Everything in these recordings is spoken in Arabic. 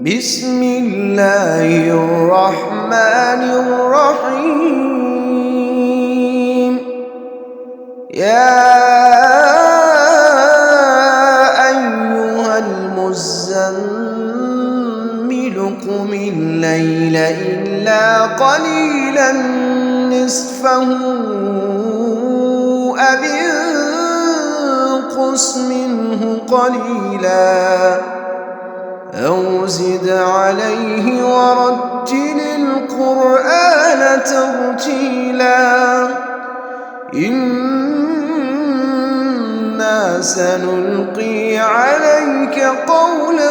بسم الله الرحمن الرحيم. يا أيها المزمل قم الليل إلا قليلا نصفه أو انقص منه قليلا أو زد عليه ورتل القرآن ترتيلا إنا سنلقي عليك قولا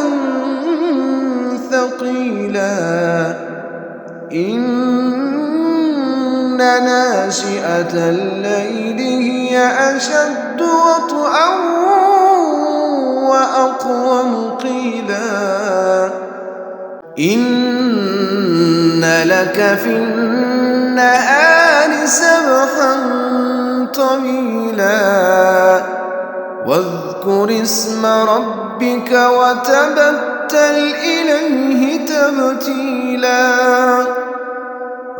ثقيلا إن ناشئة الليل هي أشد وطئا وأقوم قيلا إن لك في النهار سبحا طويلا واذكر اسم ربك وتبتل إليه تبتيلا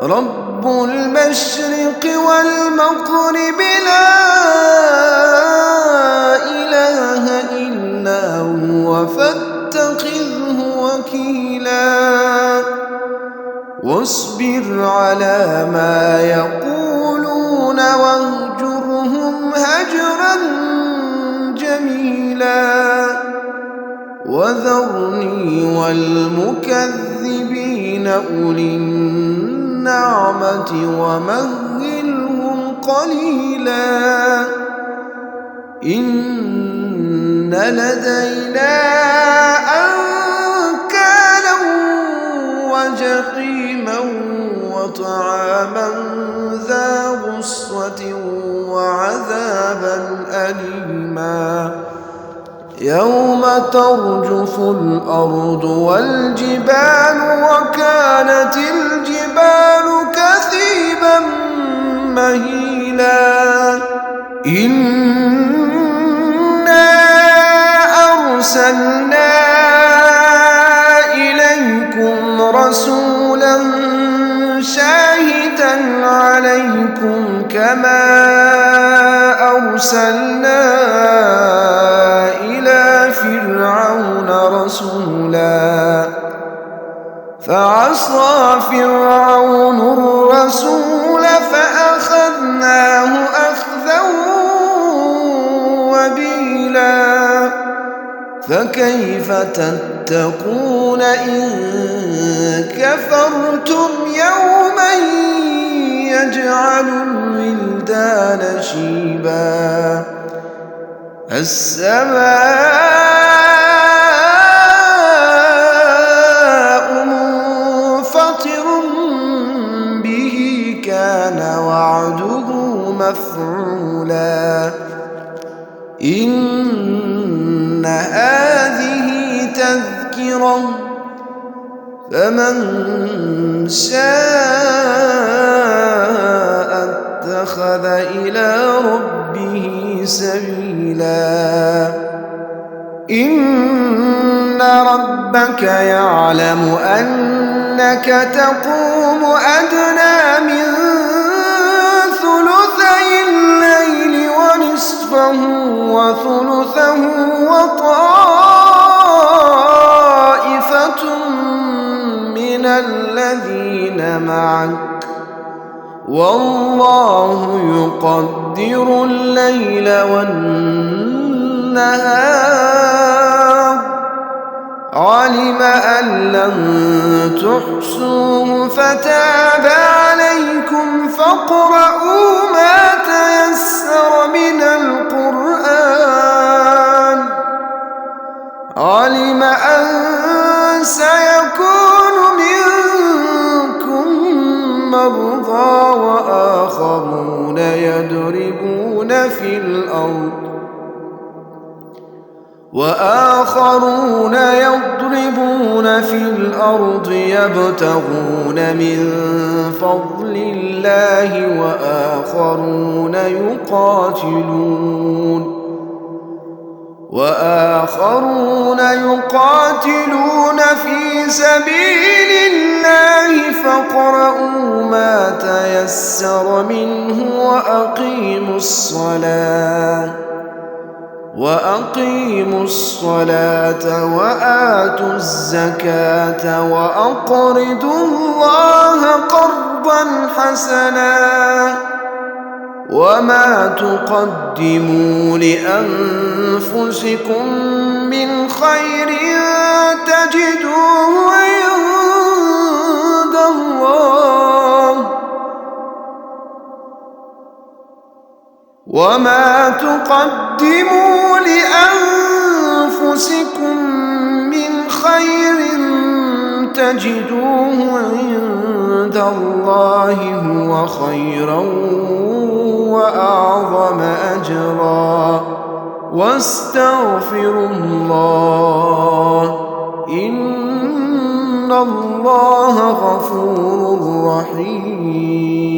رب المشرق والمغرب لا إله إلا هو فاتخذه وكيلا واصبر على ما يقولون واهجرهم هجرا جميلا وذرني والمكذبين أولي النعمة ومهلهم قليلا إن لدينا أنكالا وجحيما وطعاما ذا غصة وعذابا أليما يوم ترجف الأرض والجبال وكانت الجبال كثيبا مهيلا إنا أرسلنا إليكم رسولا شاهدا عليكم كما أرسلنا إلى فرعون رسولا فعصى فرعون الرسول فأخذناه أخذا وبيلا فكيف تتقون إن كفرتم يوما يجعل الولدان شيبا السماء منفطر به كان وعده مفعولا إن هذه تذكرة فمن شاء اتخذ إلى ربه سبيلا إن ربك يعلم أنك تقوم أدنى من ثلثي الليل ونصفه وثلثه وطائفة من الذين معك والله يقدر الليل والنهار علم أن لن تحصوه فتاب عليكم فاقرؤوا ما تيسر من القرآن علم أن سيكون منكم مرضى وآخرون يضربون في الأرض يبتغون من فضل الله وآخرون يقاتلون في سبيل الله فاقرؤوا ما تيسر منه وأقيموا الصلاة وآتوا الزكاة وأقرضوا الله قرضا حسنا وما تقدموا لأنفسكم من خير تجدوه عند الله وما تقدموا لأنفسكم من خير تجدوه عند الله هو خيرا وأعظم أجرا واستغفروا الله إن الله غفور رحيم